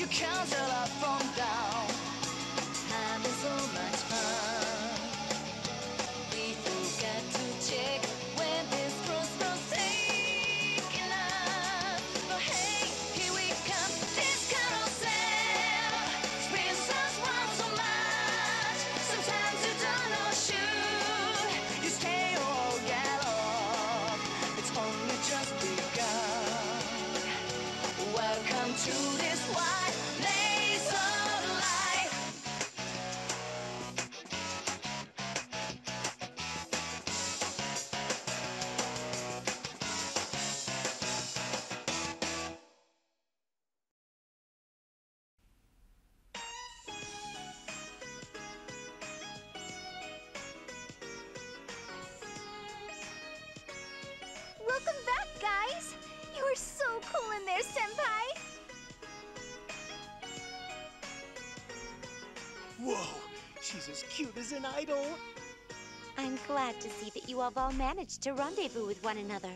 You count till I fall down. Having so much fun. We forget to check when this crossroads taking us. But hey, here we come, this carousel. Spins us round so much. Sometimes you don't know shoot. You stay or get off. It's only just begun. Welcome to this wide blaze of light. Welcome back, guys! You were so cool in there, Senpai! Whoa, she's as cute as an idol. I'm glad to see that you have all managed to rendezvous with one another.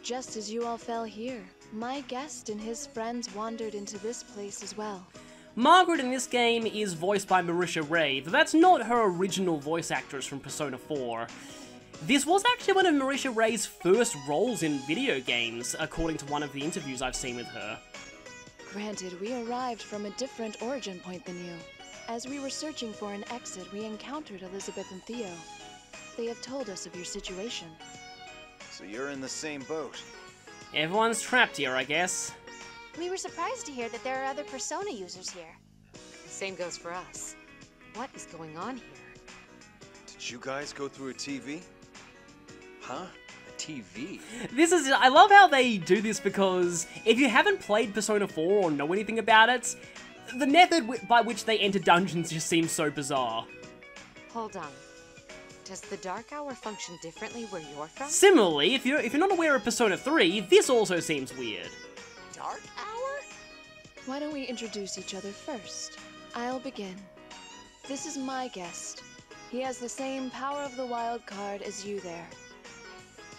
Just as you all fell here, my guest and his friends wandered into this place as well. Margaret in this game is voiced by Marisha Ray, though that's not her original voice actress from Persona 4. This was actually one of Marisha Ray's first roles in video games, according to one of the interviews I've seen with her. Granted, we arrived from a different origin point than you. As we were searching for an exit, we encountered Elizabeth and Theo. They have told us of your situation. So you're in the same boat. Everyone's trapped here, I guess. We were surprised to hear that there are other Persona users here. The same goes for us. What is going on here? Did you guys go through a TV? Huh? A TV? I love how they do this because if you haven't played Persona 4 or know anything about it, the method by which they enter dungeons just seems so bizarre. Hold on. Does the Dark Hour function differently where you're from? Similarly, if you're not aware of Persona 3, this also seems weird. Dark Hour? Why don't we introduce each other first? I'll begin. This is my guest. He has the same power of the wild card as you there.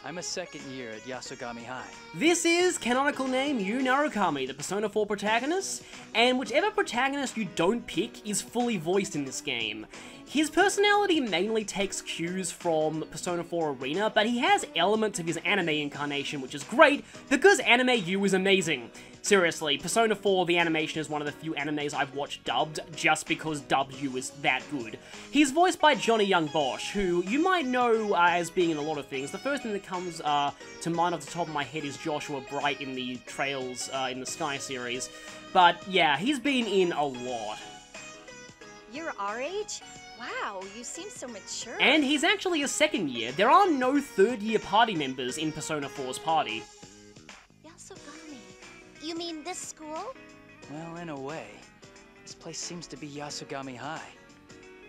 I'm a second year at Yasogami High. This is canonical name Yu Narukami, the Persona 4 protagonist, and whichever protagonist you don't pick is fully voiced in this game. His personality mainly takes cues from Persona 4 Arena, but he has elements of his anime incarnation, which is great, because Anime Yu is amazing. Seriously, Persona 4, the animation is one of the few animes I've watched dubbed, just because dubbed Yu is that good. He's voiced by Johnny Young Bosch, who you might know as being in a lot of things. The first thing that comes to mind off the top of my head is Joshua Bright in the Trails in the Sky series. But yeah, he's been in a lot. You're our age? Wow, you seem so mature. And he's actually a second year. There are no third year party members in Persona 4's party. Yasogami. You mean this school? Well, in a way. This place seems to be Yasogami High.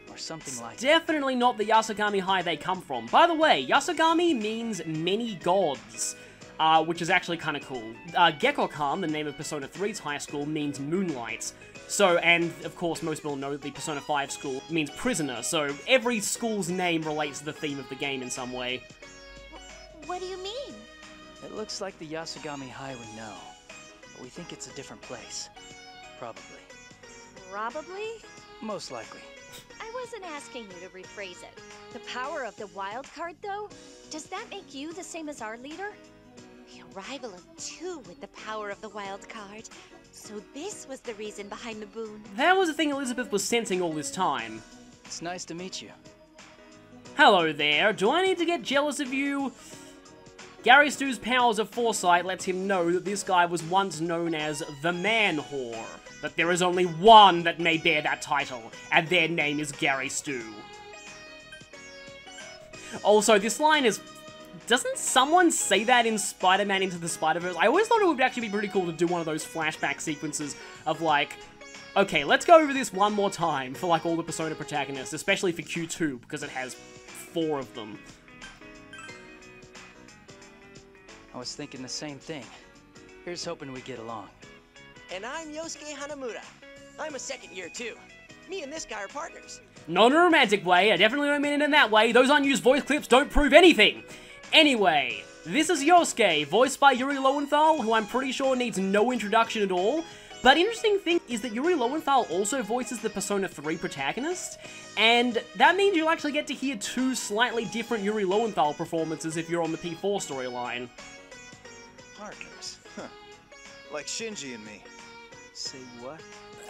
Or something like that. Definitely not the Yasogami High they come from. By the way, Yasogami means many gods, which is actually kind of cool. Gekkoukan, the name of Persona 3's high school, means moonlight. So, and of course most people know that the Persona 5 school means prisoner, so every school's name relates to the theme of the game in some way. What do you mean? It looks like the Yasogami High we know. But we think it's a different place. Probably. Probably? Most likely. I wasn't asking you to rephrase it. The power of the wild card, though? Does that make you the same as our leader? The arrival of two with the power of the wild card. So this was the reason behind the boon. That was the thing Elizabeth was sensing all this time. It's nice to meet you. Hello there, do I need to get jealous of you? Gary Stu's powers of foresight lets him know that this guy was once known as the Man Whore, but there is only one that may bear that title, and their name is Gary Stu. Also, this line is... Doesn't someone say that in Spider-Man Into the Spider-Verse? I always thought it would actually be pretty cool to do one of those flashback sequences of like, okay, let's go over this one more time for like all the Persona protagonists, especially for Q2, because it has 4 of them. I was thinking the same thing. Here's hoping we get along. And I'm Yosuke Hanamura. I'm a second year too. Me and this guy are partners. Not in a romantic way, I definitely don't mean it in that way. Those unused voice clips don't prove anything. Anyway, This is Yosuke, voiced by Yuri Lowenthal, who I'm pretty sure needs no introduction at all. But interesting thing is that Yuri Lowenthal also voices the Persona 3 protagonist, and that means you'll actually get to hear two slightly different Yuri Lowenthal performances if you're on the P4 storyline. Partners? Huh. Like Shinji and me. Say what?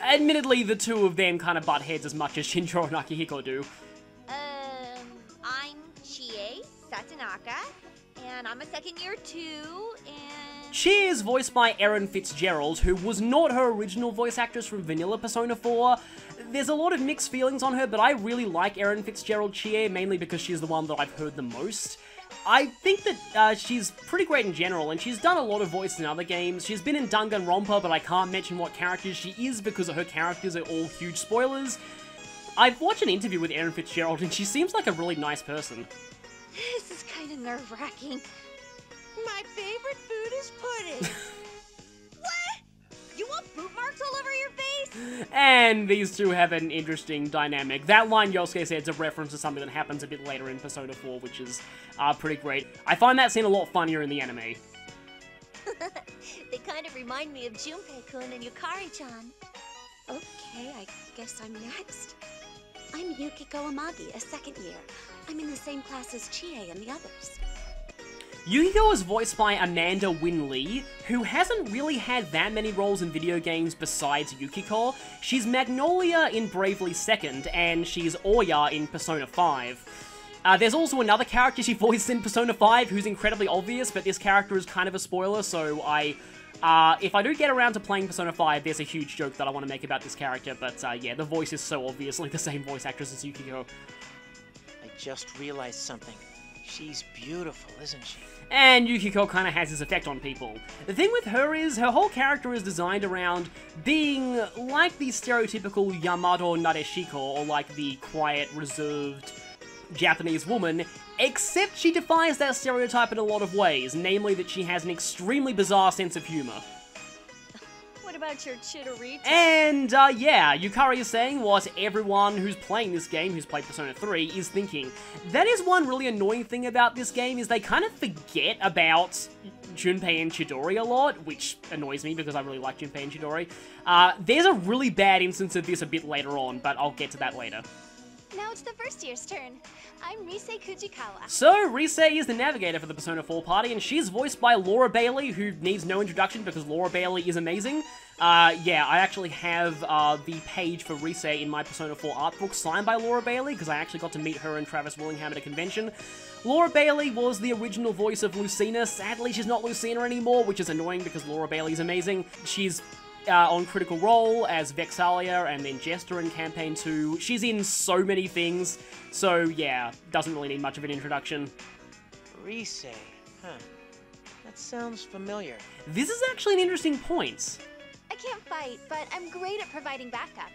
Admittedly, the two of them kind of butt heads as much as Shinjo and Akihiko do. I'm Chie Satanaka, and I'm a second year too, and... She is voiced by Erin Fitzgerald, who was not her original voice actress from vanilla Persona 4. There's a lot of mixed feelings on her, but I really like Erin Fitzgerald Chie, mainly because she's the one that I've heard the most. I think that she's pretty great in general, and she's done a lot of voices in other games. She's been in Danganronpa, but I can't mention what characters she is because her characters are all huge spoilers. I've watched an interview with Erin Fitzgerald, and she seems like a really nice person. This is kind of nerve-wracking. My favorite food is pudding. What? You want poop marks all over your face? And these two have an interesting dynamic. That line Yosuke said is a reference to something that happens a bit later in Persona 4, which is pretty great. I find that scene a lot funnier in the anime. They kind of remind me of Junpei-kun and Yukari-chan. Okay, I guess I'm next. I'm Yukiko Amagi, a second year. I'm in the same class as Chie and the others. Yukiko is voiced by Amanda Wynn Lee, who hasn't really had that many roles in video games besides Yukiko. She's Magnolia in Bravely Second, and she's Oya in Persona 5. There's also another character she voiced in Persona 5 who's incredibly obvious, but this character is kind of a spoiler, so if I do get around to playing Persona 5, there's a huge joke that I want to make about this character, but yeah, the voice is so obviously the same voice actress as Yukiko. I just realized something. She's beautiful, isn't she? And Yukiko kind of has this effect on people. The thing with her is, her whole character is designed around being like the stereotypical Yamato Nadeshiko, or like the quiet, reserved Japanese woman, except she defies that stereotype in a lot of ways, namely that she has an extremely bizarre sense of humor. What about your Chidorita? And, yeah, Yukari is saying what everyone who's playing this game, who's played Persona 3, is thinking. That is one really annoying thing about this game, is they kind of forget about Junpei and Chidori a lot, which annoys me because I really like Junpei and Chidori. There's a really bad instance of this a bit later on, but I'll get to that later. Now it's the first year's turn. I'm Rise Kujikawa. So, Rise is the navigator for the Persona 4 party, and she's voiced by Laura Bailey, who needs no introduction because Laura Bailey is amazing. Yeah, I actually have the page for Rise in my Persona 4 art book signed by Laura Bailey, because I actually got to meet her and Travis Willingham at a convention. Laura Bailey was the original voice of Lucina. Sadly, she's not Lucina anymore, which is annoying because Laura Bailey's amazing. She's on Critical Role as Vexalia and then Jester in Campaign 2. She's in so many things, so yeah, doesn't really need much of an introduction. Rise, huh. That sounds familiar. This is actually an interesting point. I can't fight, but I'm great at providing backup.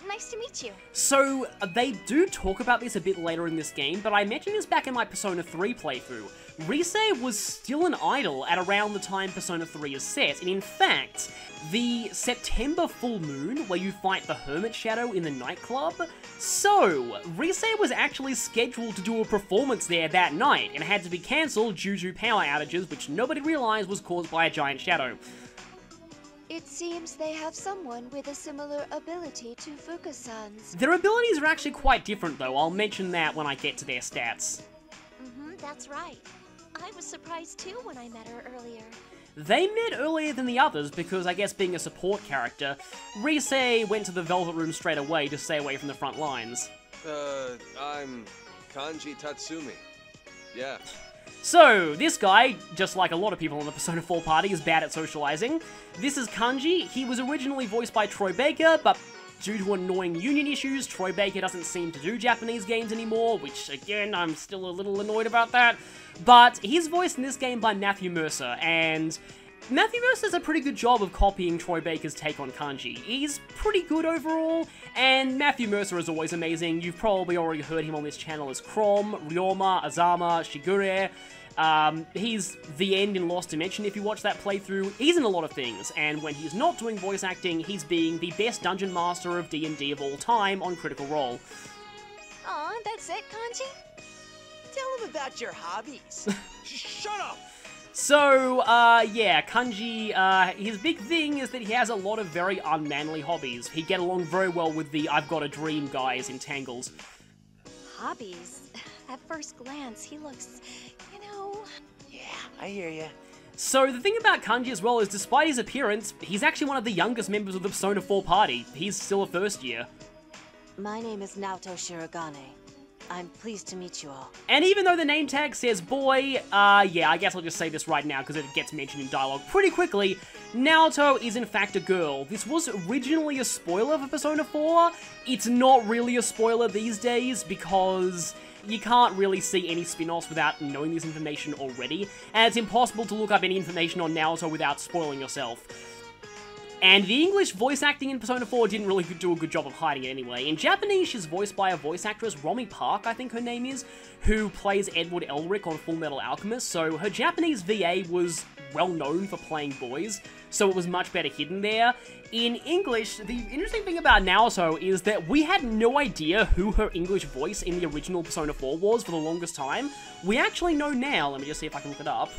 Nice to meet you. So, they do talk about this a bit later in this game, but I mentioned this back in my Persona 3 playthrough. Rise was still an idol at around the time Persona 3 is set, and in fact, the September full moon, where you fight the Hermit Shadow in the nightclub, so, Rise was actually scheduled to do a performance there that night, and had to be cancelled due to power outages, which nobody realized was caused by a giant shadow. It seems they have someone with a similar ability to Fuka-san's. Their abilities are actually quite different though, I'll mention that when I get to their stats. That's right. I was surprised too when I met her earlier. They met earlier than the others because, I guess being a support character, Rise went to the Velvet Room straight away to stay away from the front lines. I'm Kanji Tatsumi. Yeah. So, this guy, just like a lot of people in the Persona 4 party, is bad at socializing. This is Kanji. He was originally voiced by Troy Baker, but due to annoying union issues, Troy Baker doesn't seem to do Japanese games anymore, which, again, I'm still a little annoyed about that. But he's voiced in this game by Matthew Mercer, and Matthew Mercer does a pretty good job of copying Troy Baker's take on Kanji. He's pretty good overall, and Matthew Mercer is always amazing. You've probably already heard him on this channel as Crom, Ryoma, Azama, Shigure. He's the End in Lost Dimension if you watch that playthrough. He's in a lot of things, and when he's not doing voice acting, he's being the best dungeon master of D&D of all time on Critical Role. Aw, that's it, Kanji? Tell him about your hobbies. Shut up! So, yeah, Kanji, his big thing is that he has a lot of very unmanly hobbies. He'd get along very well with the I've got a dream guys in Tangles. Hobbies? At first glance, he looks, you know... Yeah, I hear ya. So the thing about Kanji as well is, despite his appearance, he's actually one of the youngest members of the Persona 4 party. He's still a first year. My name is Naoto Shirogane. I'm pleased to meet you all. And even though the name tag says boy, yeah, I guess I'll just say this right now because it gets mentioned in dialogue pretty quickly, Naoto is in fact a girl. This was originally a spoiler for Persona 4. It's not really a spoiler these days because you can't really see any spin-offs without knowing this information already, and it's impossible to look up any information on Naoto without spoiling yourself. And the English voice acting in Persona 4 didn't really do a good job of hiding it anyway. In Japanese, she's voiced by a voice actress, Romy Park, I think her name is, who plays Edward Elric on Full Metal Alchemist, so her Japanese VA was well known for playing boys, so it was much better hidden there. In English, the interesting thing about Naoto is that we had no idea who her English voice in the original Persona 4 was for the longest time. We actually know now. Let me just see if I can look it up.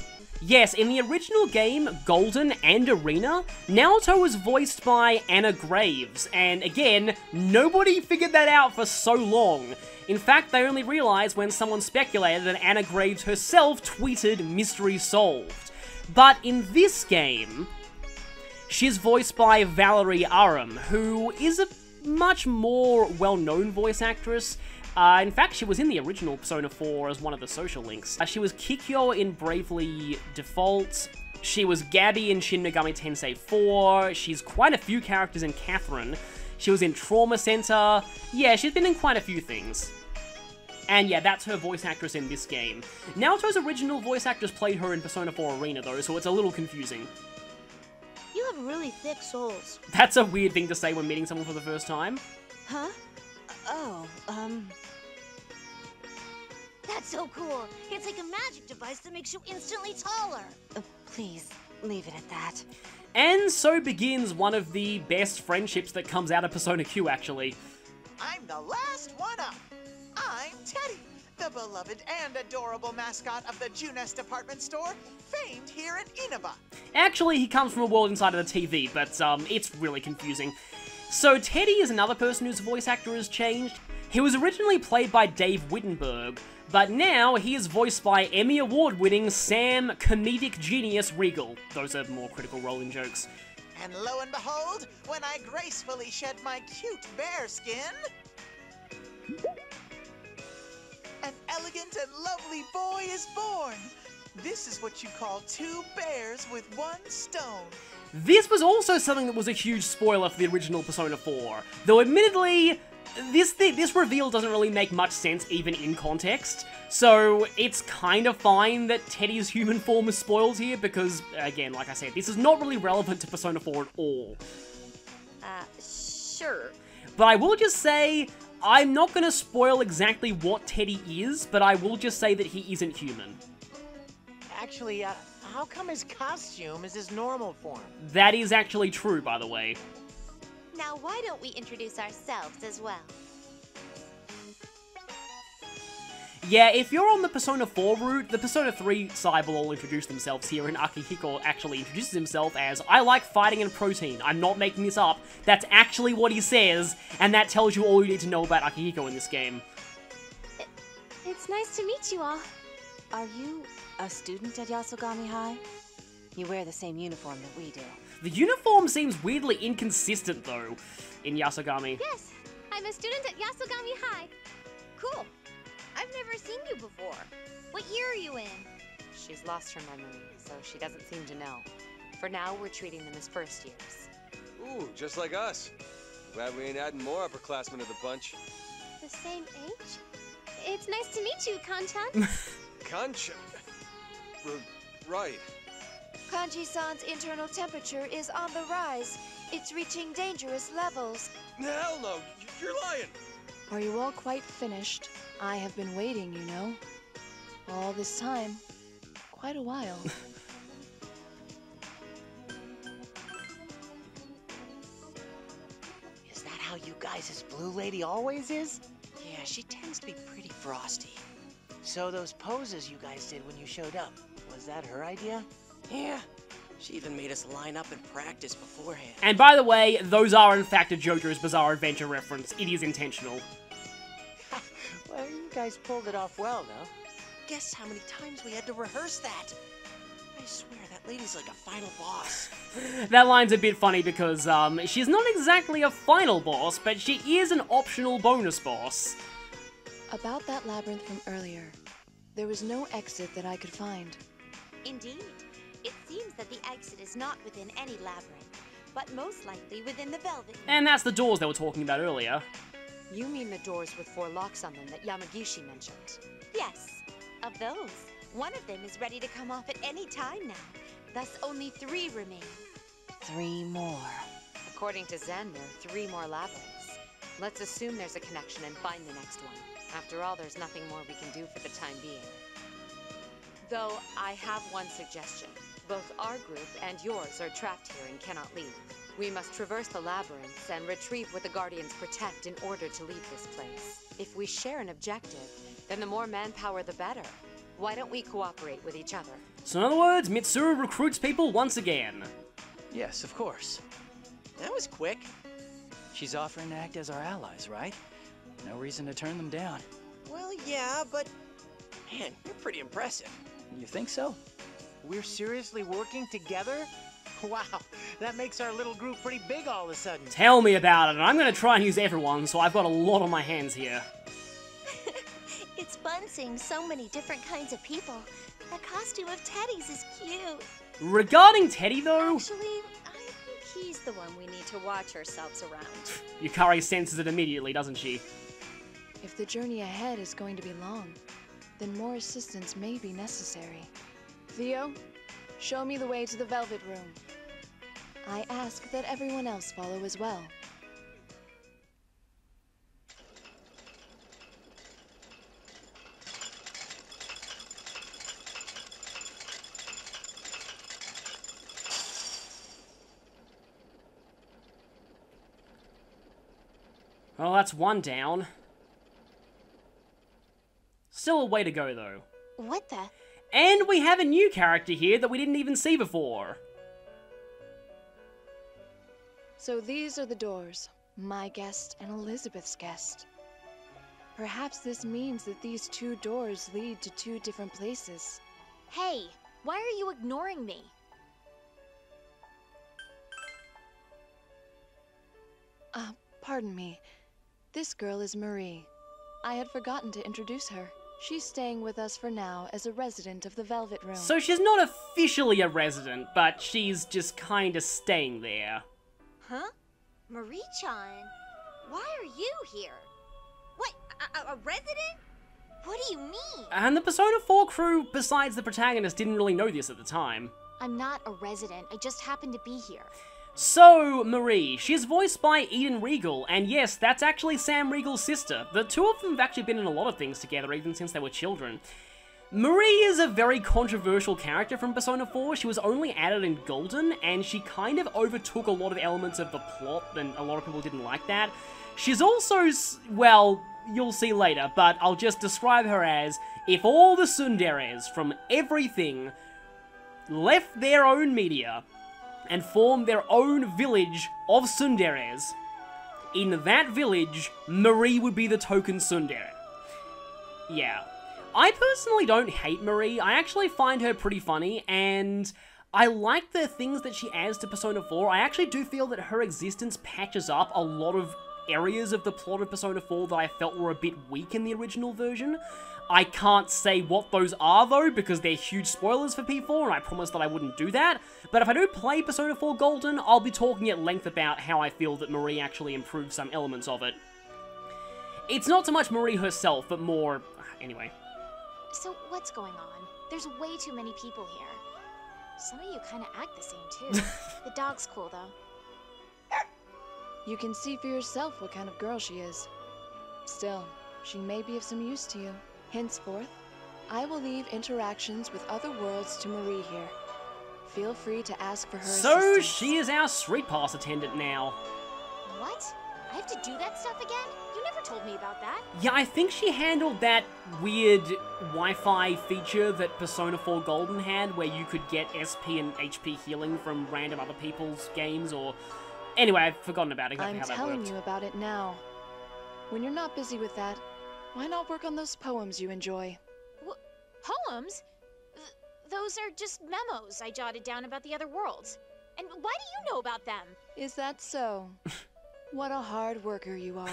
Yes, in the original game, Golden and Arena, Naoto was voiced by Anna Graves, and again, nobody figured that out for so long. In fact, they only realized when someone speculated that Anna Graves herself tweeted "Mystery Solved." But in this game, she's voiced by Valerie Aram, who is a much more well-known voice actress. In fact, she was in the original Persona 4 as one of the social links. She was Kikyo in Bravely Default. She was Gabby in Shin Megami Tensei 4. She's quite a few characters in Catherine. She was in Trauma Center. Yeah, she's been in quite a few things. And yeah, that's her voice actress in this game. Naoto's original voice actress played her in Persona 4 Arena though, so it's a little confusing. You have really thick soles. That's a weird thing to say when meeting someone for the first time. Huh? Oh, That's so cool. It's like a magic device that makes you instantly taller. Please, leave it at that. And so begins one of the best friendships that comes out of Persona Q, actually. I'm the last one up. I'm Teddy, the beloved and adorable mascot of the Junes department store, famed here in Inaba. Actually, he comes from a world inside of the TV, but it's really confusing. So Teddy is another person whose voice actor has changed. He was originally played by Dave Wittenberg, but now he is voiced by Emmy Award-winning Sam Comedic Genius Regal. Those are more Critical Role in jokes. And lo and behold, when I gracefully shed my cute bear skin, an elegant and lovely boy is born. This is what you call two bears with one stone. This was also something that was a huge spoiler for the original Persona 4, though admittedly, this reveal doesn't really make much sense even in context, so it's kind of fine that Teddy's human form is spoiled here because, again, like I said, this is not really relevant to Persona 4 at all. Sure. But I will just say, I'm not going to spoil exactly what Teddy is, but I will just say that he isn't human. Actually, how come his costume is his normal form? That is actually true, by the way. Now, why don't we introduce ourselves as well? Yeah, if you're on the Persona 4 route, the Persona 3 side will all introduce themselves here, and Akihiko actually introduces himself as, "I like fighting and protein." I'm not making this up. That's actually what he says, and that tells you all you need to know about Akihiko in this game. It's nice to meet you all. Are you a student at Yasogami High? You wear the same uniform that we do. The uniform seems weirdly inconsistent, though, in Yasogami. Yes, I'm a student at Yasogami High. Cool. I've never seen you before. What year are you in? She's lost her memory, so she doesn't seem to know. For now, we're treating them as first years. Ooh, just like us. Glad we ain't adding more upperclassmen to the bunch. The same age? It's nice to meet you, Kanchan. Concha. Right. Kanji-san's internal temperature is on the rise. It's reaching dangerous levels. Hell no, you're lying. Are you all quite finished? I have been waiting, you know. All this time. Quite a while. Is that how you guys' blue lady always is? Yeah, she tends to be pretty frosty. So those poses you guys did when you showed up, Was that her idea? Yeah. She even made us line up and practice beforehand. And by the way, those are in fact a JoJo's Bizarre Adventure reference. It is intentional. Well, you guys pulled it off well, though. Guess how many times we had to rehearse that? I swear, that lady's like a final boss. That line's a bit funny because, she's not exactly a final boss, but she is an optional bonus boss. About that labyrinth from earlier, there was no exit that I could find. Indeed. It seems that the exit is not within any labyrinth, but most likely within the Velvet. And that's the doors they were talking about earlier. You mean the doors with 4 locks on them that Yamagishi mentioned? Yes. Of those, one of them is ready to come off at any time now. Thus, only 3 remain. 3 more. According to Zen, there are 3 more labyrinths. Let's assume there's a connection and find the next one. After all, there's nothing more we can do for the time being. Though, I have one suggestion. Both our group and yours are trapped here and cannot leave. We must traverse the labyrinths and retrieve what the Guardians protect in order to leave this place. If we share an objective, then the more manpower the better. Why don't we cooperate with each other? So in other words, Mitsuru recruits people once again. Yes, of course. That was quick. She's offering to act as our allies, right? No reason to turn them down. Well, yeah, but... Man, you're pretty impressive. You think so? We're seriously working together? Wow, that makes our little group pretty big all of a sudden. Tell me about it, and I'm gonna try and use everyone, so I've got a lot on my hands here. It's fun seeing so many different kinds of people. That costume of Teddy's is cute. Regarding Teddy, though... Actually, I think he's the one we need to watch ourselves around. Yukari senses it immediately, doesn't she? If the journey ahead is going to be long, then more assistance may be necessary. Theo, show me the way to the Velvet Room. I ask that everyone else follow as well. Well, that's one down. Still a way to go, though. What the? And we have a new character here that we didn't even see before. So these are the doors, my guest and Elizabeth's guest. Perhaps this means that these 2 doors lead to 2 different places. Hey, why are you ignoring me? Pardon me. This girl is Marie. I had forgotten to introduce her. She's staying with us for now as a resident of the Velvet Room. So she's not officially a resident, but she's just kinda staying there. Huh? Marie-chan? Why are you here? What, a resident? What do you mean? And the Persona 4 crew, besides the protagonist, didn't really know this at the time. I'm not a resident, I just happen to be here. So, Marie, she's voiced by Eden Regal, and yes, that's actually Sam Regal's sister. The 2 of them have actually been in a lot of things together, even since they were children. Marie is a very controversial character from Persona 4. She was only added in Golden, and she kind of overtook a lot of elements of the plot, and a lot of people didn't like that. She's also, well, you'll see later, but I'll just describe her as, if all the tsunderes from everything left their own media and formed their own village of tsunderes, in that village, Marie would be the token tsundere. Yeah. I personally don't hate Marie. I actually find her pretty funny, and I like the things that she adds to Persona 4. I actually do feel that her existence patches up a lot of areas of the plot of Persona 4 that I felt were a bit weak in the original version. I can't say what those are, though, because they're huge spoilers for P4, and I promised that I wouldn't do that. But if I do play Persona 4 Golden, I'll be talking at length about how I feel that Marie actually improves some elements of it. It's not so much Marie herself, but more... anyway. So what's going on? There's way too many people here. Some of you kind of act the same, too. The dog's cool, though. You can see for yourself what kind of girl she is. Still, she may be of some use to you. Henceforth, I will leave interactions with other worlds to Marie here. Feel free to ask for her So assistance. she is our street pass attendant now. What? I have to do that stuff again? You never told me about that. Yeah, I think she handled that weird Wi-Fi feature that Persona 4 Golden had, where you could get SP and HP healing from random other people's games, or... Anyway, I've forgotten about exactly how that worked. I'm telling you about it now. When you're not busy with that, why not work on those poems you enjoy? Poems? Those are just memos I jotted down about the other worlds. And why do you know about them? Is that so? What a hard worker you are.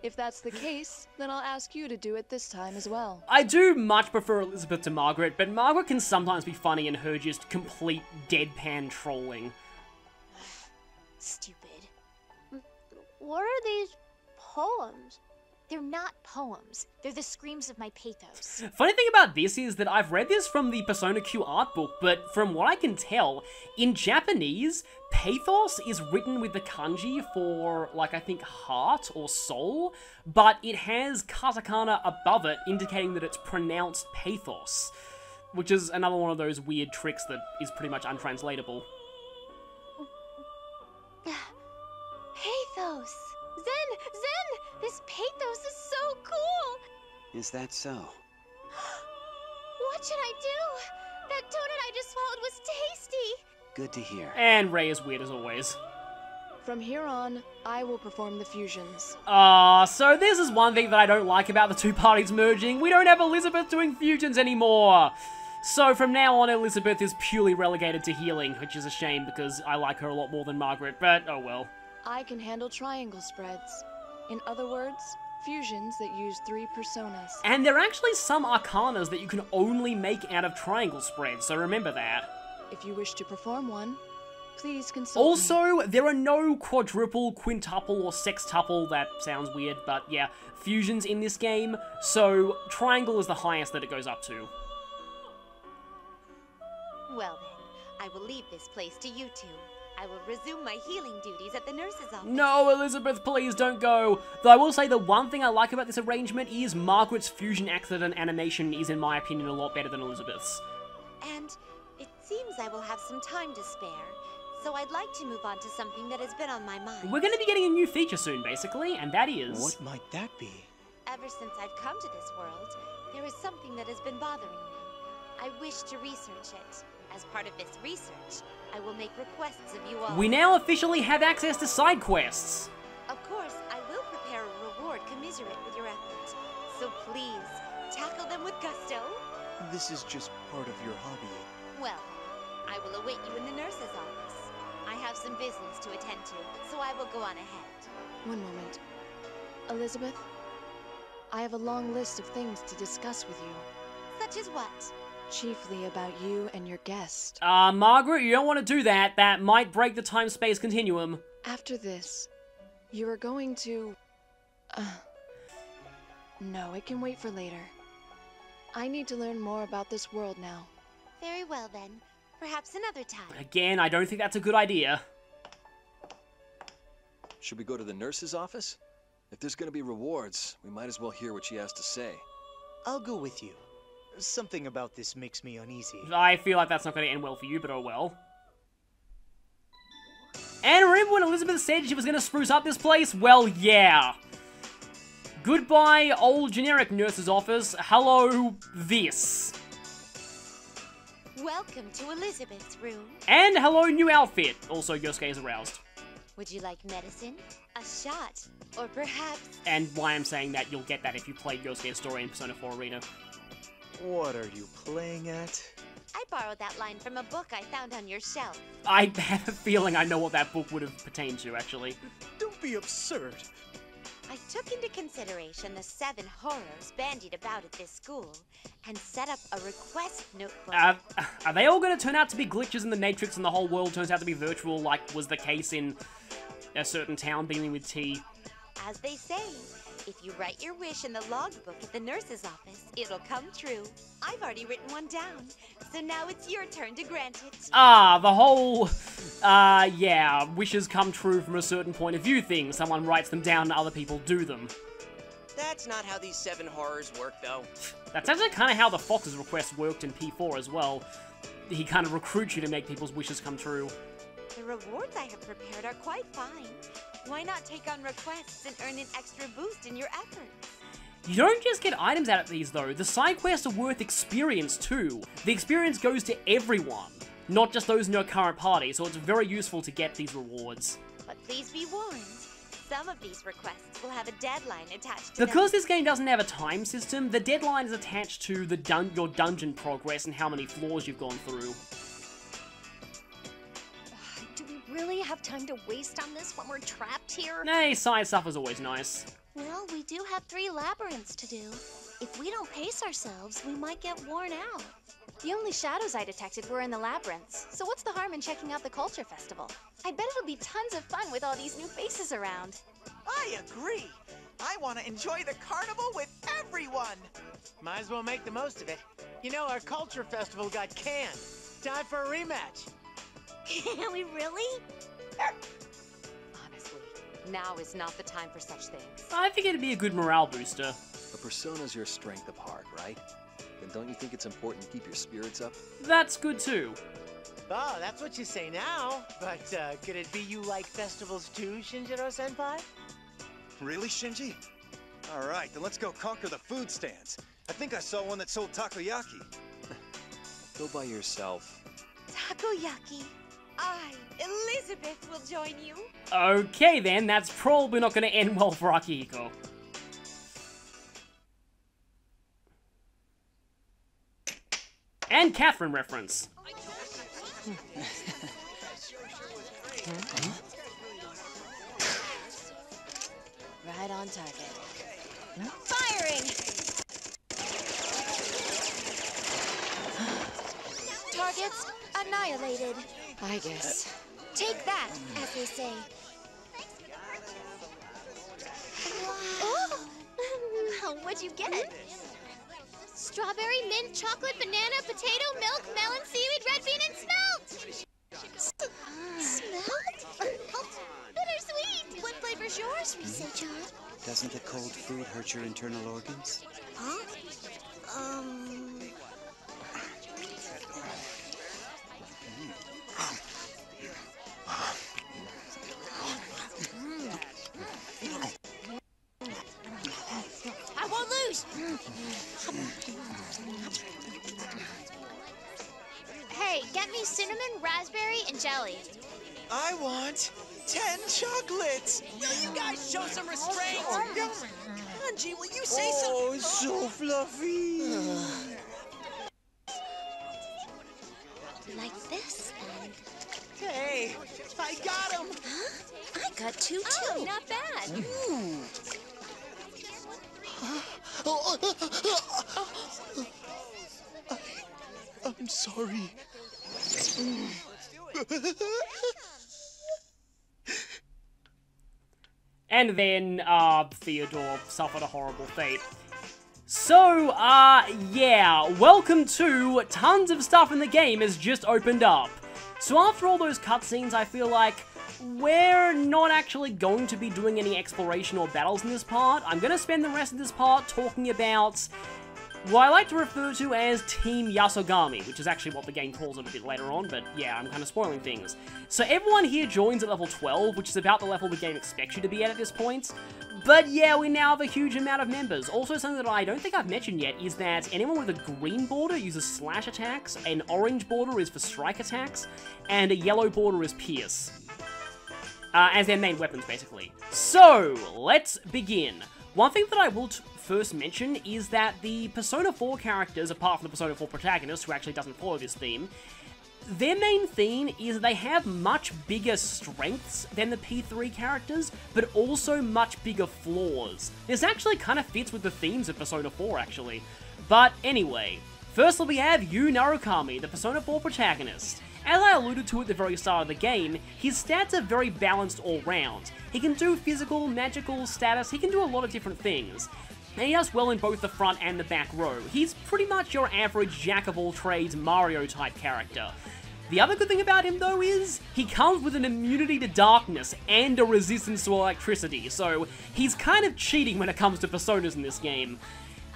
If that's the case, then I'll ask you to do it this time as well. I do much prefer Elizabeth to Margaret, but Margaret can sometimes be funny in her just complete deadpan trolling. Stupid. What are these poems? They're not poems. They're the screams of my pathos. Funny thing about this is that I've read this from the Persona Q art book, but from what I can tell, in Japanese, pathos is written with the kanji for, like, I think heart or soul, but it has katakana above it, indicating that it's pronounced pathos, which is another one of those weird tricks that is pretty much untranslatable. Pathos! Zen! This pathos is so cool! Is that so? What should I do? That donut I just swallowed was tasty! Good to hear. And Ray is weird as always. From here on, I will perform the fusions. So this is one thing that I don't like about the two parties merging. We don't have Elizabeth doing fusions anymore! So from now on, Elizabeth is purely relegated to healing, which is a shame because I like her a lot more than Margaret, but oh well. I can handle triangle spreads. In other words, fusions that use 3 personas. And there are actually some arcanas that you can only make out of triangle spreads, so remember that. If you wish to perform one, please consult me. Also, there are no quadruple, quintuple, or sextuple, that sounds weird, but yeah, fusions in this game, so triangle is the highest that it goes up to. Well then, I will leave this place to you two. I will resume my healing duties at the nurse's office. No, Elizabeth, please don't go. Though I will say the one thing I like about this arrangement is Margaret's fusion accident animation is, in my opinion, a lot better than Elizabeth's. And it seems I will have some time to spare, so I'd like to move on to something that has been on my mind. We're going to be getting a new feature soon, basically, and that is... What might that be? Ever since I've come to this world, there is something that has been bothering me. I wish to research it. As part of this research, I will make requests of you all. We now officially have access to side quests. Of course, I will prepare a reward commiserate with your effort. So please, tackle them with gusto. This is just part of your hobby. Well, I will await you in the nurse's office. I have some business to attend to, so I will go on ahead. One moment. Elizabeth, I have a long list of things to discuss with you. Such as what? Chiefly about you and your guest. Margaret, you don't want to do that. That might break the time-space continuum. After this, you are going to... No, it can wait for later. I need to learn more about this world now. Very well then. Perhaps another time. Again, I don't think that's a good idea. Should we go to the nurse's office? If there's gonna be rewards, we might as well hear what she has to say. I'll go with you. Something about this makes me uneasy. I feel like that's not going to end well for you, but oh well. And remember when Elizabeth said she was going to spruce up this place? Well, yeah. Goodbye, old generic nurse's office. Hello, this. Welcome to Elizabeth's room. And hello, new outfit. Also, Yosuke is aroused. Would you like medicine? A shot? Or perhaps... And why I'm saying that, you'll get that if you play Yosuke's story in Persona 4 Arena. What are you playing at? I borrowed that line from a book I found on your shelf. I have a feeling I know what that book would have pertained to, actually. Don't be absurd. I took into consideration the 7 horrors bandied about at this school, and set up a request notebook. Are they all going to turn out to be glitches in the Matrix and the whole world turns out to be virtual, like was the case in a certain town beginning with T? As they say, if you write your wish in the logbook at the nurse's office, it'll come true. I've already written one down, so now it's your turn to grant it. The whole, yeah, wishes come true from a certain point of view thing. Someone writes them down and other people do them. That's not how these 7 horrors work, though. That's actually kind of how the Fox's request worked in P4 as well. He kind of recruits you to make people's wishes come true. The rewards I have prepared are quite fine. Why not take on requests and earn an extra boost in your efforts? You don't just get items out of these though, the side quests are worth experience too. The experience goes to everyone, not just those in your current party, so it's very useful to get these rewards. But please be warned, some of these requests will have a deadline attached to Because them. this game doesn't have a time system, the deadline is attached to your dungeon progress and how many floors you've gone through. Do we really have time to waste on this when we're trapped here? Hey, side stuff is always nice. Well, we do have 3 labyrinths to do. If we don't pace ourselves, we might get worn out. The only shadows I detected were in the labyrinths, so what's the harm in checking out the Culture Festival? I bet it'll be tons of fun with all these new faces around. I agree. I want to enjoy the carnival with everyone. Might as well make the most of it. You know, our culture festival got canned. Time for a rematch. Can we really? Honestly, now is not the time for such things. I think it'd be a good morale booster. A persona's your strength of heart, right? Then don't you think it's important to keep your spirits up? That's good too. Oh, that's what you say now. But could it be you like festivals too, Shinjiro-senpai? Really, Shinji? All right, then let's go conquer the food stands. I think I saw one that sold takoyaki. Go by yourself. Takoyaki. I, Elizabeth, will join you. Okay then, that's probably not going to end well for Akihiko. And Catherine reference. Right on target. Firing! Targets annihilated. I guess. Take that, as they say. Oh! What'd you get? Strawberry, mint, chocolate, banana, potato, milk, melon, seaweed, red bean, and smelt! Smelt? Bittersweet! What flavor's yours, Rise-chan? Doesn't the cold food hurt your internal organs? Huh? I won't lose! Hey, get me cinnamon, raspberry, and jelly. I want 10 chocolates. Will you guys show some restraint? Kanji, will you say something? Oh, it's so fluffy. Like this, then. Hey, I got him. Huh? I got 2 too. Oh, not bad. I'm sorry. And then, Theodore suffered a horrible fate. So, yeah, welcome to tons of stuff in the game has just opened up. So after all those cutscenes, I feel like we're not actually going to be doing any exploration or battles in this part. I'm going to spend the rest of this part talking about what I like to refer to as Team Yasogami, which is actually what the game calls it a bit later on, but yeah, I'm kind of spoiling things. So everyone here joins at level 12, which is about the level the game expects you to be at this point. But yeah, we now have a huge amount of members. Also, something that I don't think I've mentioned yet is that anyone with a green border uses slash attacks, an orange border is for strike attacks, and a yellow border is pierce. As their main weapons, basically. So, let's begin. One thing that I will first mention is that the Persona 4 characters, apart from the Persona 4 protagonist, who actually doesn't follow this theme, their main theme is they have much bigger strengths than the P3 characters, but also much bigger flaws. This actually kind of fits with the themes of Persona 4, actually. But anyway, firstly we have Yu Narukami, the Persona 4 protagonist. As I alluded to at the very start of the game, his stats are very balanced all round. He can do physical, magical, status, he can do a lot of different things. And he does well in both the front and the back row. He's pretty much your average jack-of-all-trades Mario-type character. The other good thing about him, though, is he comes with an immunity to darkness and a resistance to electricity, so he's kind of cheating when it comes to personas in this game.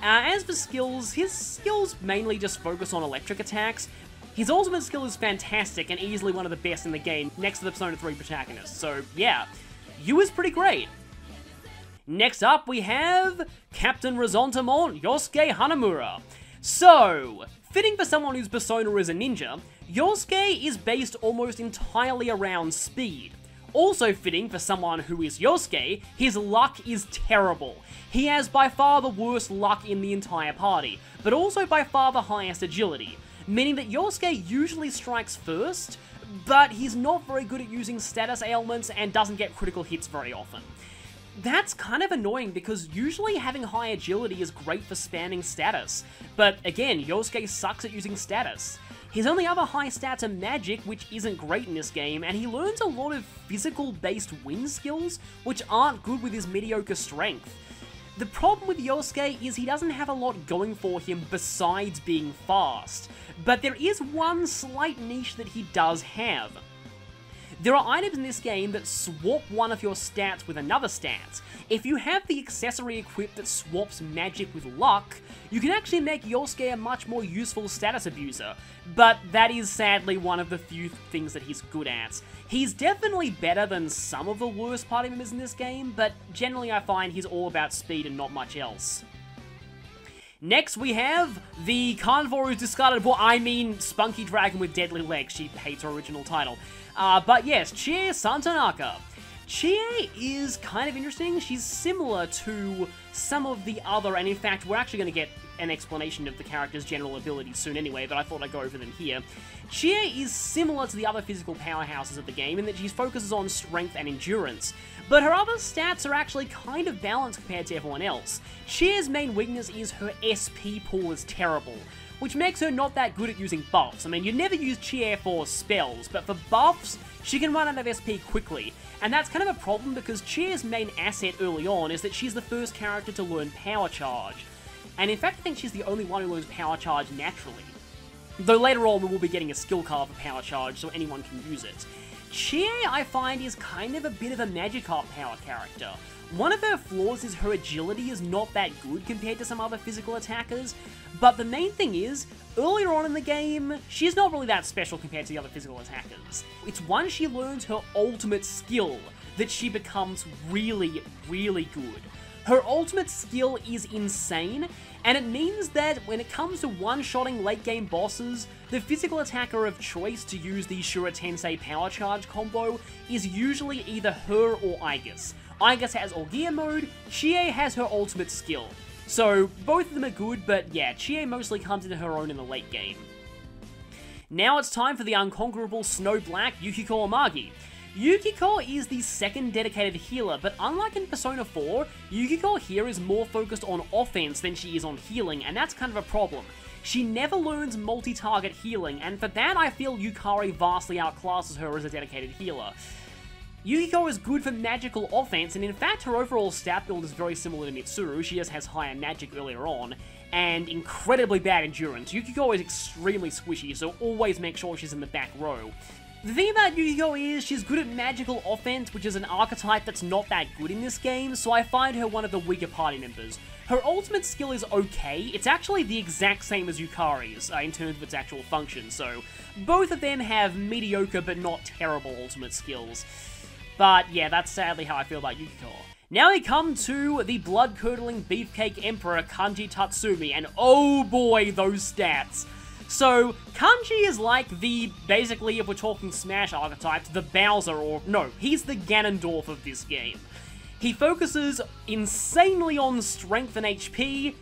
As for skills, his skills mainly just focus on electric attacks. His ultimate skill is fantastic and easily one of the best in the game, next to the Persona 3 protagonist, so yeah. Yu is pretty great. Next up, we have Captain Resentiment Yosuke Hanamura. So, fitting for someone whose persona is a ninja, Yosuke is based almost entirely around speed. Also fitting for someone who is Yosuke, his luck is terrible. He has by far the worst luck in the entire party, but also by far the highest agility, meaning that Yosuke usually strikes first, but he's not very good at using status ailments and doesn't get critical hits very often. That's kind of annoying because usually having high agility is great for spamming status, but again, Yosuke sucks at using status. His only other high stats are magic, which isn't great in this game, and he learns a lot of physical-based wind skills, which aren't good with his mediocre strength. The problem with Yosuke is he doesn't have a lot going for him besides being fast, but there is one slight niche that he does have. There are items in this game that swap one of your stats with another stat. If you have the accessory equipped that swaps magic with luck, you can actually make Yosuke a much more useful status abuser, but that is sadly one of the few things that he's good at. He's definitely better than some of the worst party members in this game, but generally I find he's all about speed and not much else. Next, we have the carnivore who's discarded, Spunky Dragon with Deadly Legs. She hates her original title. But yes, Chie Santanaka. Chie is kind of interesting. She's similar to some of the other, and in fact, we're actually going to get an explanation of the character's general abilities soon anyway, but I thought I'd go over them here. Chie is similar to the other physical powerhouses of the game in that she focuses on strength and endurance, but her other stats are actually kind of balanced compared to everyone else. Chie's main weakness is her SP pool is terrible, which makes her not that good at using buffs. I mean, you never use Chie for spells, but for buffs, she can run out of SP quickly, and that's kind of a problem because Chie's main asset early on is that she's the first character to learn Power Charge, and in fact I think she's the only one who learns Power Charge naturally. Though later on we will be getting a skill card for Power Charge so anyone can use it. Chie, I find, is kind of a bit of a Magikarp power character. One of her flaws is her agility is not that good compared to some other physical attackers, but the main thing is, earlier on in the game, she's not really that special compared to the other physical attackers. It's once she learns her ultimate skill that she becomes really, really good. Her ultimate skill is insane, and it means that when it comes to one-shotting late-game bosses, the physical attacker of choice to use the Shura Tensei Power Charge combo is usually either her or Aigis. Aigis has All-Gear mode, Chie has her ultimate skill. So, both of them are good, but yeah, Chie mostly comes into her own in the late game. Now it's time for the unconquerable Snow Black Yukiko Amagi. Yukiko is the second dedicated healer, but unlike in Persona 4, Yukiko here is more focused on offense than she is on healing, and that's kind of a problem. She never learns multi-target healing, and for that I feel Yukari vastly outclasses her as a dedicated healer. Yukiko is good for magical offense, and in fact her overall stat build is very similar to Mitsuru. She just has higher magic earlier on, and incredibly bad endurance. Yukiko is extremely squishy, so always make sure she's in the back row. The thing about Yukiko is she's good at magical offense, which is an archetype that's not that good in this game, so I find her one of the weaker party members. Her ultimate skill is okay, it's actually the exact same as Yukari's in terms of its actual function, so both of them have mediocre but not terrible ultimate skills. But yeah, that's sadly how I feel about Yukiko. Now we come to the blood-curdling beefcake emperor Kanji Tatsumi, and oh boy, those stats. So, Kanji is like basically, if we're talking Smash archetypes, the Bowser, or no, he's the Ganondorf of this game. He focuses insanely on strength and HP,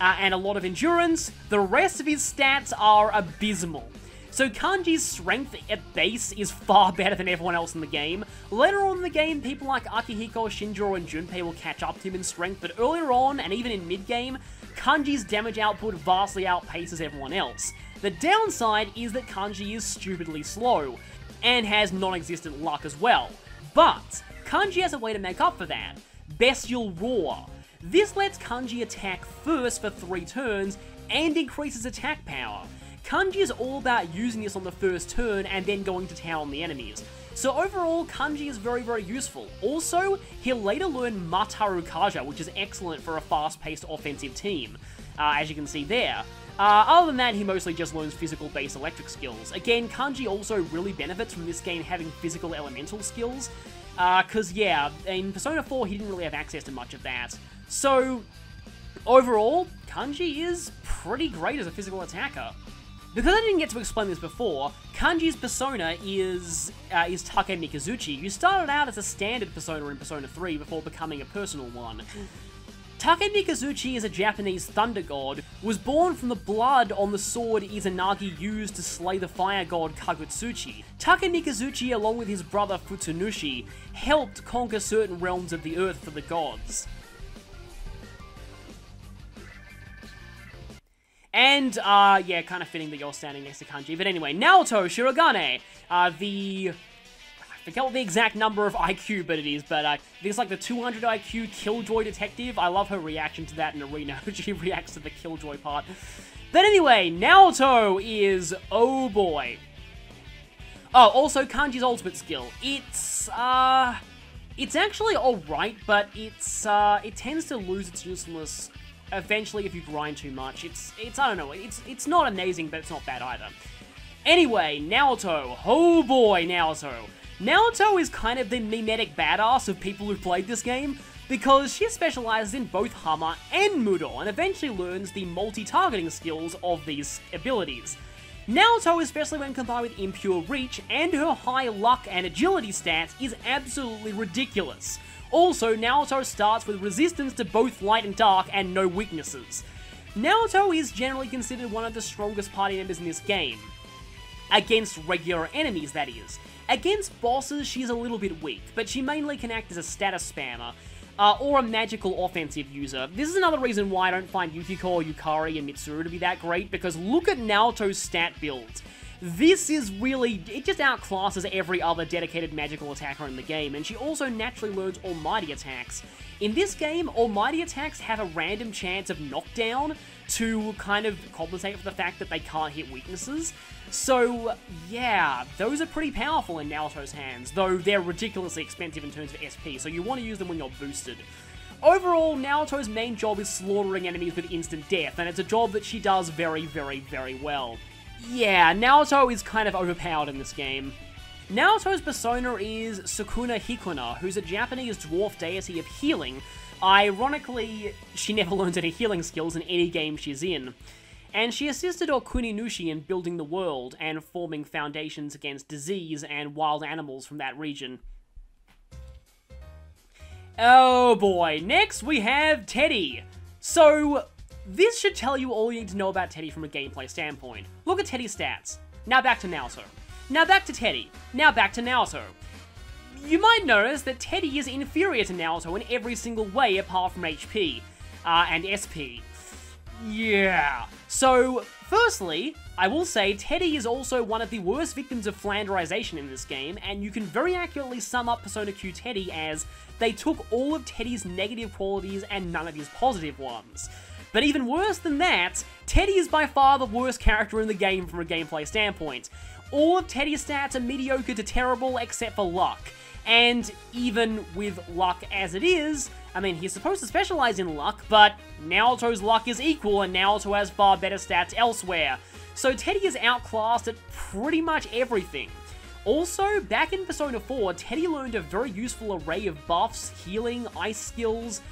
and a lot of endurance. The rest of his stats are abysmal. So Kanji's strength at base is far better than everyone else in the game. Later on in the game, people like Akihiko, Shinjiro, and Junpei will catch up to him in strength, but earlier on, and even in mid-game, Kanji's damage output vastly outpaces everyone else. The downside is that Kanji is stupidly slow, and has non-existent luck as well. But Kanji has a way to make up for that. Bestial Roar. This lets Kanji attack first for 3 turns, and increases attack power. Kanji is all about using this on the first turn and then going to town on the enemies. So overall, Kanji is very, very useful. Also, he'll later learn Mataru Kaja, which is excellent for a fast-paced offensive team, as you can see there. Other than that, he mostly just learns physical-based electric skills. Again, Kanji also really benefits from this game having physical elemental skills. Because, yeah, in Persona 4, he didn't really have access to much of that. So, overall, Kanji is pretty great as a physical attacker. Because I didn't get to explain this before, Kanji's persona is Take Mikazuchi, who started out as a standard persona in Persona 3 before becoming a personal one. Take Mikazuchi is a Japanese thunder god, was born from the blood on the sword Izanagi used to slay the fire god Kagutsuchi. Take Mikazuchi, along with his brother Futsunushi, helped conquer certain realms of the earth for the gods. And, yeah, kind of fitting that you're standing next to Kanji. But anyway, Naoto Shirogane, I forget what the exact number of IQ, but it is, but there's like the 200 IQ Killjoy detective. I love her reaction to that in Arena. She reacts to the Killjoy part. But anyway, Naoto is, oh boy. Oh, also Kanji's ultimate skill. It's actually alright, but it tends to lose its usefulness eventually if you grind too much. I don't know, it's not amazing, but it's not bad either. Anyway, Naoto. Oh boy, Naoto. Naoto is kind of the mimetic badass of people who've played this game, because she specializes in both Hama and Mudo, and eventually learns the multi-targeting skills of these abilities. Naoto, especially when combined with Impure Reach, and her high luck and agility stats, is absolutely ridiculous. Also, Naoto starts with resistance to both light and dark, and no weaknesses. Naoto is generally considered one of the strongest party members in this game. Against regular enemies, that is. Against bosses, she's a little bit weak, but she mainly can act as a status spammer, or a magical offensive user. This is another reason why I don't find Yukiko or Yukari and Mitsuru to be that great, because look at Naoto's stat build. This is really, it just outclasses every other dedicated magical attacker in the game, and she also naturally learns Almighty attacks. In this game, Almighty attacks have a random chance of knockdown to kind of compensate for the fact that they can't hit weaknesses. So, yeah, those are pretty powerful in Naoto's hands, though they're ridiculously expensive in terms of SP, so you want to use them when you're boosted. Overall, Naoto's main job is slaughtering enemies with instant death, and it's a job that she does very, very, very well. Yeah, Naoto is kind of overpowered in this game. Naoto's persona is Sukuna Hikuna, who's a Japanese dwarf deity of healing. Ironically, she never learns any healing skills in any game she's in. And she assisted Okuninushi in building the world and forming foundations against disease and wild animals from that region. Oh boy, next we have Teddy. So, this should tell you all you need to know about Teddy from a gameplay standpoint. Look at Teddy's stats. Now back to Naoto. Now back to Teddy. Now back to Naoto. You might notice that Teddy is inferior to Naoto in every single way apart from HP and SP. Yeah. So, firstly, I will say Teddy is also one of the worst victims of flanderization in this game, and you can very accurately sum up Persona Q Teddy as they took all of Teddy's negative qualities and none of his positive ones. But even worse than that, Teddy is by far the worst character in the game from a gameplay standpoint. All of Teddy's stats are mediocre to terrible except for luck. And even with luck as it is, I mean, he's supposed to specialize in luck, but Naoto's luck is equal and Naoto has far better stats elsewhere. So Teddy is outclassed at pretty much everything. Also, back in Persona 4, Teddy learned a very useful array of buffs, healing, ice skills.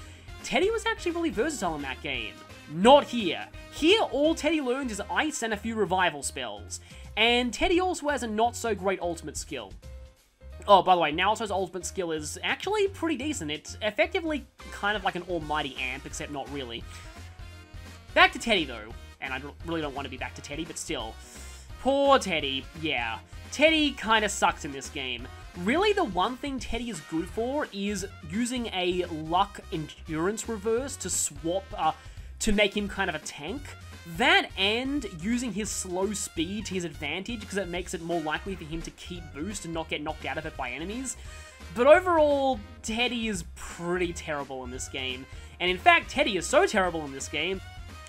Teddy was actually really versatile in that game. Not here. Here, all Teddy learned is ice and a few revival spells. And Teddy also has a not-so-great ultimate skill. Oh, by the way, Naoto's ultimate skill is actually pretty decent. It's effectively kind of like an almighty amp, except not really. Back to Teddy, though. And I really don't want to be back to Teddy, but still. Poor Teddy, yeah. Teddy kind of sucks in this game. Really, the one thing Teddy is good for is using a luck endurance reverse to swap, to make him kind of a tank. That and using his slow speed to his advantage, because it makes it more likely for him to keep boost and not get knocked out of it by enemies. But overall, Teddy is pretty terrible in this game. And in fact, Teddy is so terrible in this game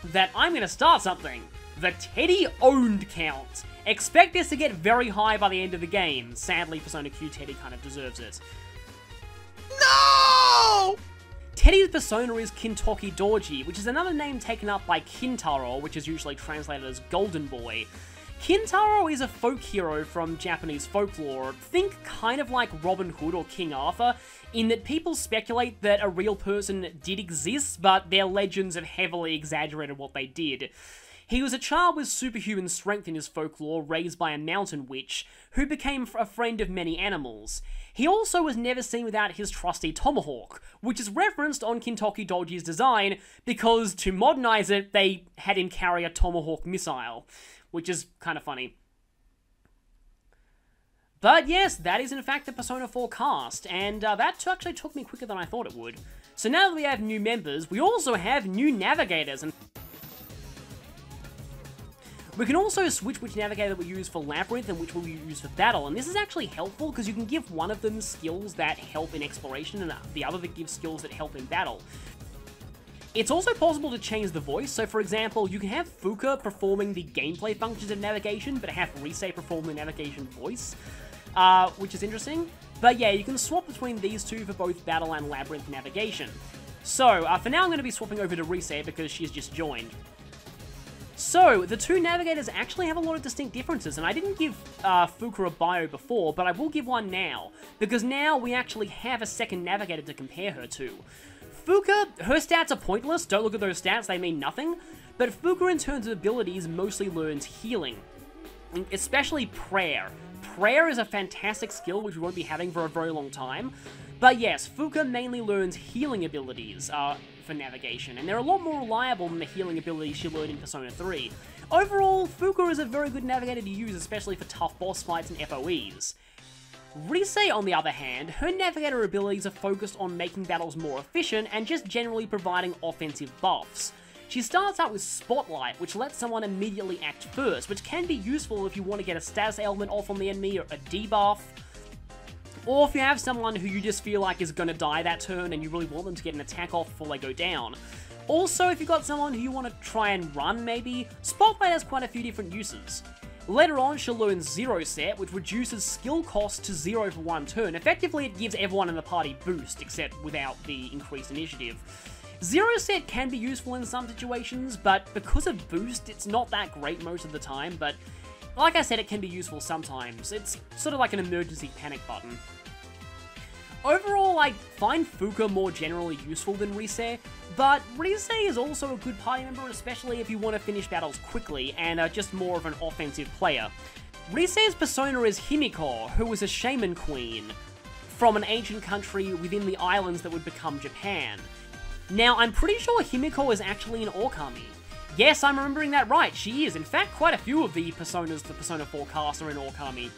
that I'm going to start something. The Teddy owned count. Expect this to get very high by the end of the game. Sadly, Persona Q Teddy kind of deserves it. No! Teddy's persona is Kintoki Dorji, which is another name taken up by Kintaro, which is usually translated as Golden Boy. Kintaro is a folk hero from Japanese folklore. Think kind of like Robin Hood or King Arthur, in that people speculate that a real person did exist, but their legends have heavily exaggerated what they did. He was a child with superhuman strength in his folklore, raised by a mountain witch, who became a friend of many animals. He also was never seen without his trusty tomahawk, which is referenced on Kintoki Doji's design, because to modernize it, they had him carry a tomahawk missile, which is kind of funny. But yes, that is in fact the Persona 4 cast, and that actually took me quicker than I thought it would. So now that we have new members, we also have new navigators, and we can also switch which navigator we use for Labyrinth and which we use for Battle, and this is actually helpful because you can give one of them skills that help in Exploration and the other that gives skills that help in Battle. It's also possible to change the voice, so for example, you can have Fuka performing the gameplay functions of navigation, but have Rise perform the navigation voice, which is interesting. But yeah, you can swap between these two for both Battle and Labyrinth navigation. So, for now I'm going to be swapping over to Rise because she's just joined. So, the two navigators actually have a lot of distinct differences, and I didn't give Fuka a bio before, but I will give one now, because now we actually have a second navigator to compare her to. Fuka, her stats are pointless, don't look at those stats, they mean nothing, but Fuka in terms of abilities mostly learns healing, especially Prayer. Prayer is a fantastic skill which we won't be having for a very long time, but yes, Fuka mainly learns healing abilities for navigation, and they're a lot more reliable than the healing abilities she learned in Persona 3. Overall, Fuka is a very good navigator to use, especially for tough boss fights and FOEs. Rise, on the other hand, her navigator abilities are focused on making battles more efficient and just generally providing offensive buffs. She starts out with Spotlight, which lets someone immediately act first, which can be useful if you want to get a status element off on the enemy or a debuff, or if you have someone who you just feel like is going to die that turn and you really want them to get an attack off before they go down. Also, if you've got someone who you want to try and run maybe, Spotlight has quite a few different uses. Later on, she'll learn Zero Set, which reduces skill cost to 0 for one turn. Effectively, it gives everyone in the party boost, except without the increased initiative. Zero Set can be useful in some situations, but because of boost, it's not that great most of the time, but like I said, it can be useful sometimes. It's sort of like an emergency panic button. Overall, I find Fuka more generally useful than Rise, but Rise is also a good party member, especially if you want to finish battles quickly and are just more of an offensive player. Rise's persona is Himiko, who was a shaman queen from an ancient country within the islands that would become Japan. Now, I'm pretty sure Himiko is actually an Okami. Yes, I'm remembering that right, she is. In fact, quite a few of the personas the Persona 4 cast are in Okami.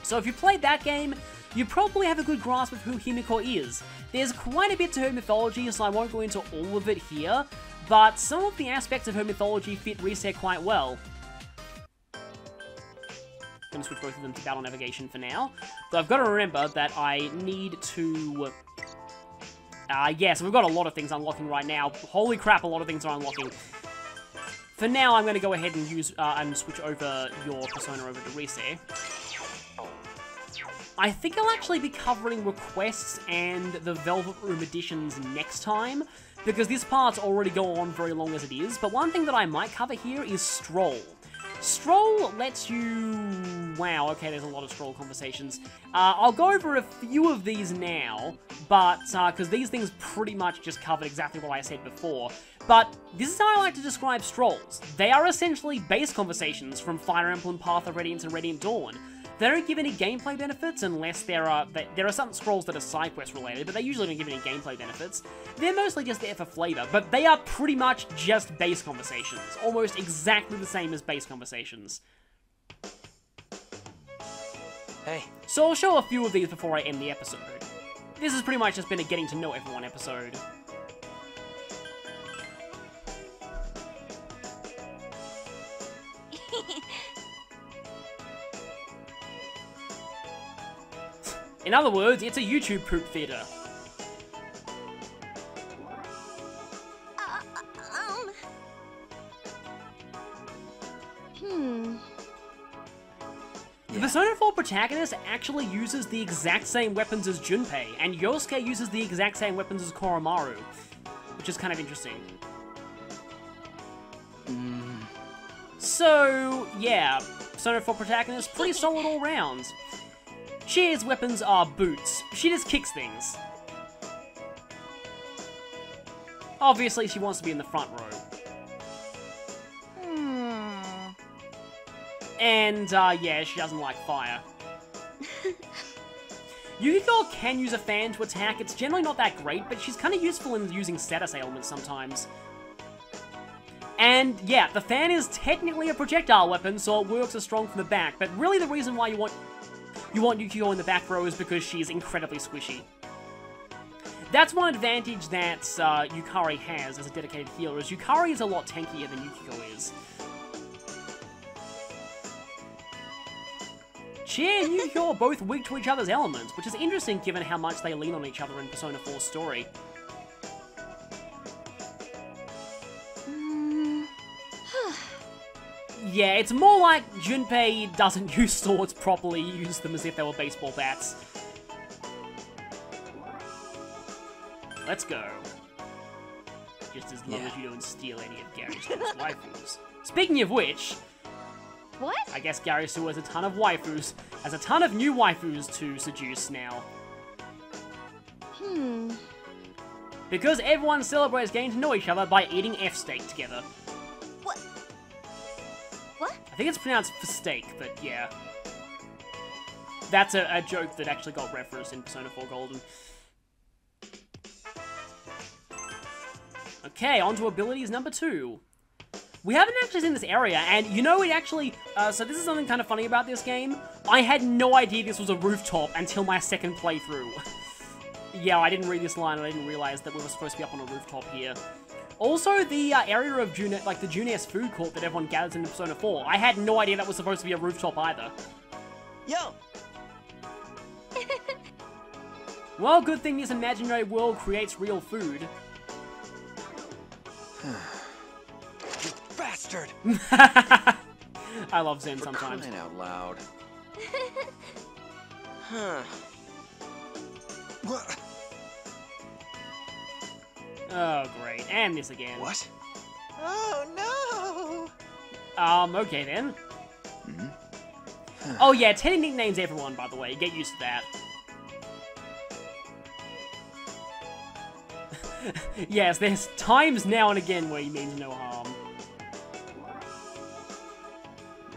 So if you played that game, you probably have a good grasp of who Himiko is. There's quite a bit to her mythology, so I won't go into all of it here, but some of the aspects of her mythology fit Rise quite well. I'm going to switch both of them to battle navigation for now, though I've got to remember that I need to... yes, we've got a lot of things unlocking right now. Holy crap, a lot of things are unlocking. For now, I'm going to go ahead and use and switch over your persona over to Rise. I think I'll actually be covering requests and the Velvet Room editions next time, because this part's already gone on very long as it is, but one thing that I might cover here is Stroll. Stroll lets you... Wow, okay, there's a lot of Stroll conversations. I'll go over a few of these now, but, because these things pretty much just covered exactly what I said before. But this is how I like to describe Strolls. They are essentially base conversations from Fire Emblem, Path of Radiance, and Radiant Dawn. They don't give any gameplay benefits unless there are some scrolls that are side quest related, but they usually don't give any gameplay benefits. They're mostly just there for flavor, but they are pretty much just base conversations, almost exactly the same as base conversations. Hey. So I'll show a few of these before I end the episode. This has pretty much just been a getting to know everyone episode. In other words, it's a YouTube poop theater. The Persona 4 protagonist actually uses the exact same weapons as Junpei, and Yosuke uses the exact same weapons as Koromaru, which is kind of interesting. So, yeah. Persona 4 protagonist, pretty solid all round. Cheer's weapons are boots. She just kicks things. Obviously, she wants to be in the front row. And, yeah, she doesn't like fire. Yukiko can use a fan to attack. It's generally not that great, but she's kind of useful in using status ailments sometimes. And, yeah, the fan is technically a projectile weapon, so it works as strong from the back, but really the reason why you want Yukiko in the back row is because she's incredibly squishy. That's one advantage that Yukari has as a dedicated healer, is Yukari is a lot tankier than Yukiko is. Cheer and Yukiko are both weak to each other's elements, which is interesting given how much they lean on each other in Persona 4's story. Yeah, it's more like Junpei doesn't use swords properly, he uses them as if they were baseball bats. Let's go. Just as long as you don't steal any of Gary's waifus. Speaking of which... What? I guess Gary still has a ton of waifus. Has a ton of new waifus to seduce now. Because everyone celebrates getting to know each other by eating F-steak together. What? What? I think it's pronounced for steak, but yeah. That's a joke that actually got referenced in Persona 4 Golden. Okay, on to abilities number 2. We haven't actually seen this area, and you know it actually... so this is something kind of funny about this game. I had no idea this was a rooftop until my second playthrough. Yeah, I didn't read this line, and I didn't realize that we were supposed to be up on a rooftop here. Also, the area of the Junes food court that everyone gathers in Persona 4, I had no idea that was supposed to be a rooftop either. Yo! Well, good thing this imaginary world creates real food. Bastard! I love Zen sometimes. Crying out loud. Huh. What? Oh, great. And this again. What? Oh, no! Okay then. Oh yeah, Teddy nicknames everyone, by the way. Get used to that. Yes, there's times now and again where he means no harm.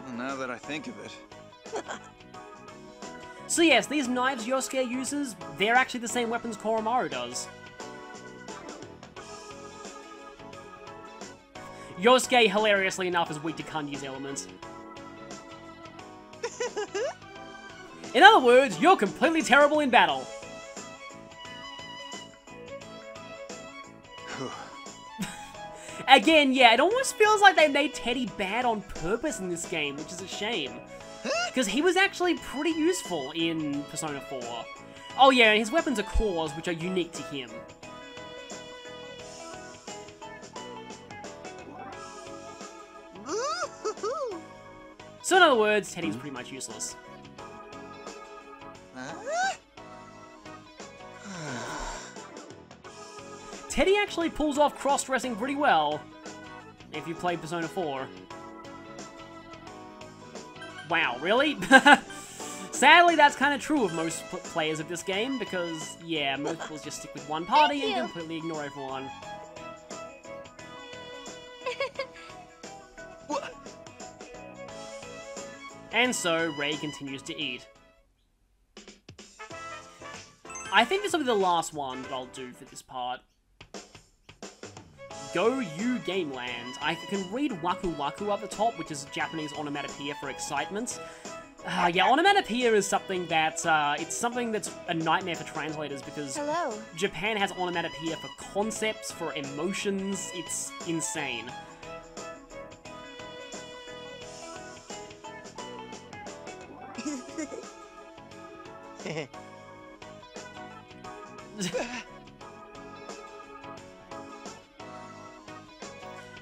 Well, now that I think of it... So yes, these knives Yosuke uses, they're actually the same weapons Koromaru does. Yosuke, hilariously enough, is weak to Kanji's elements. In other words, you're completely terrible in battle. Again, yeah, it almost feels like they made Teddy bad on purpose in this game, which is a shame. Because he was actually pretty useful in Persona 4. Oh yeah, and his weapons are claws, which are unique to him. So in other words, Teddy's pretty much useless. Teddy actually pulls off cross-dressing pretty well, if you play Persona 4. Wow, really? Sadly, that's kind of true of most players of this game, because, yeah, most people just stick with one party and completely ignore everyone. And so, Ray continues to eat. I think this will be the last one that I'll do for this part. Go You Gameland. I can read Waku Waku up the top, which is Japanese onomatopoeia for excitement. Yeah, onomatopoeia is something that, it's something that's a nightmare for translators because Japan has onomatopoeia for concepts, for emotions. It's insane.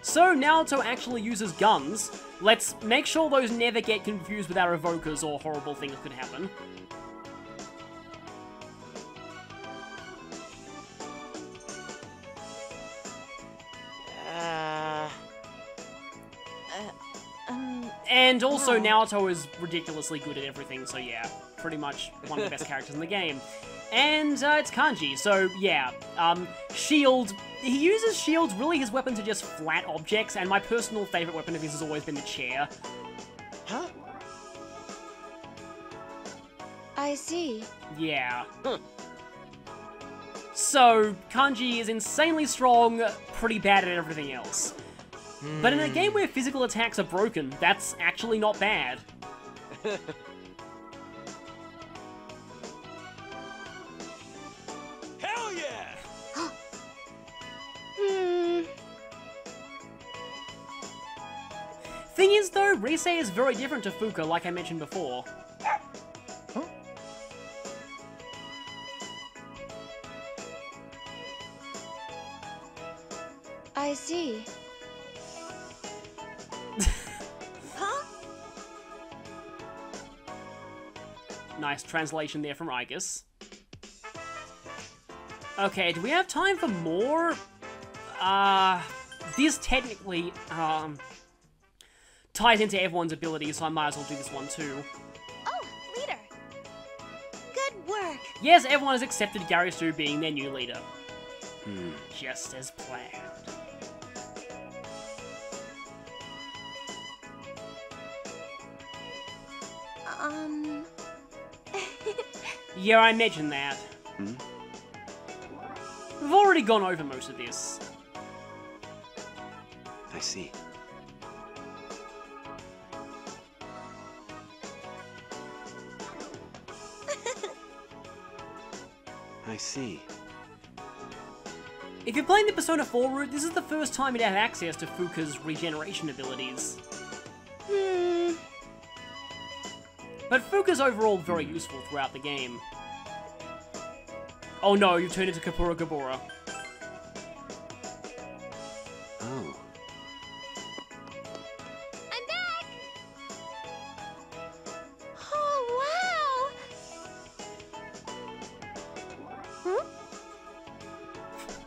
So Naruto actually uses guns. Let's make sure those never get confused with our evokers or horrible things could happen. And also, Naoto is ridiculously good at everything, so yeah, pretty much one of the best characters in the game. And it's Kanji, so yeah. Shield. He uses shields. Really, his weapons are just flat objects, and my personal favorite weapon of his has always been the chair. Huh? I see. Yeah. So, Kanji is insanely strong, pretty bad at everything else. But in a game where physical attacks are broken, that's actually not bad. Hell yeah! Thing is though, Rise is very different to Fuka, like I mentioned before. I see. Nice translation there from Igus. Okay, do we have time for more? This technically, ties into everyone's abilities, so I might as well do this one too. Oh, leader. Good work. Yes, everyone has accepted Garisu being their new leader. Just as planned. Yeah, I imagine that. We've already gone over most of this. I see. I see. If you're playing the Persona 4 route, this is the first time you'd have access to Fuka's regeneration abilities. But Fuka's overall very useful throughout the game. Oh no, you've turned into Kapura Gabora. Oh. I'm back. Oh, wow.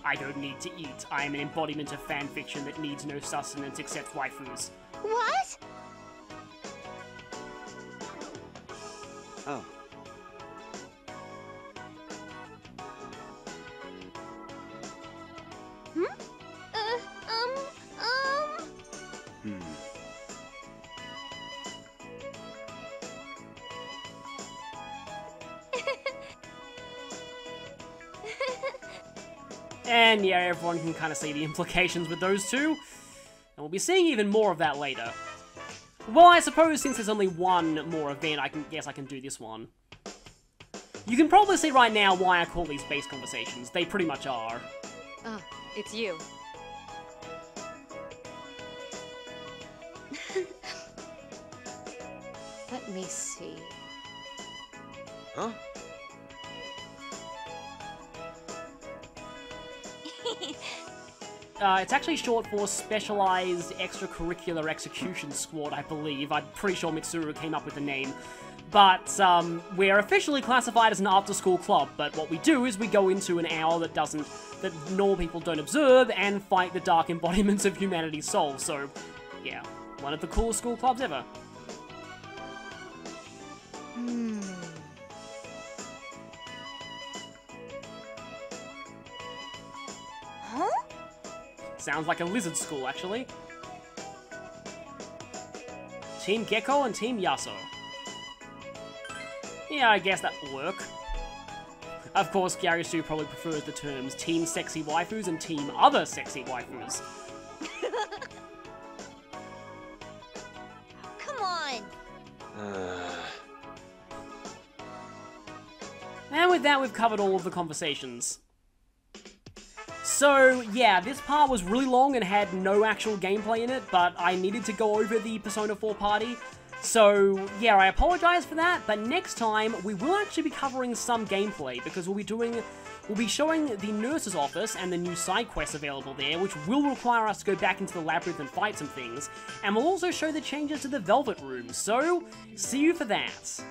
I don't need to eat. I am an embodiment of fanfiction that needs no sustenance except waifus. What? Oh. And yeah, everyone can kind of see the implications with those two. And we'll be seeing even more of that later. Well, I suppose since there's only one more event, I can do this one. You can probably see right now why I call these base conversations. They pretty much are. Oh, it's you. Let me see. Huh? It's actually short for Specialized Extracurricular Execution Squad, I believe. I'm pretty sure Mitsuru came up with the name. But, we're officially classified as an after-school club, but what we do is we go into an hour that normal people don't observe and fight the dark embodiments of humanity's soul, so, yeah, one of the coolest school clubs ever. Huh? Sounds like a lizard school, actually. Team Gecko and Team Yaso. Yeah, I guess that'll work. Of course, Garisu probably prefers the terms Team Sexy Waifus and Team Other Sexy Waifus. Come on. And with that, we've covered all of the conversations. So, yeah, this part was really long and had no actual gameplay in it, but I needed to go over the Persona 4 party. So, yeah, I apologize for that, but next time we will actually be covering some gameplay, because we'll be showing the nurse's office and the new side quests available there, which will require us to go back into the labyrinth and fight some things, and we'll also show the changes to the Velvet Room, so see you for that.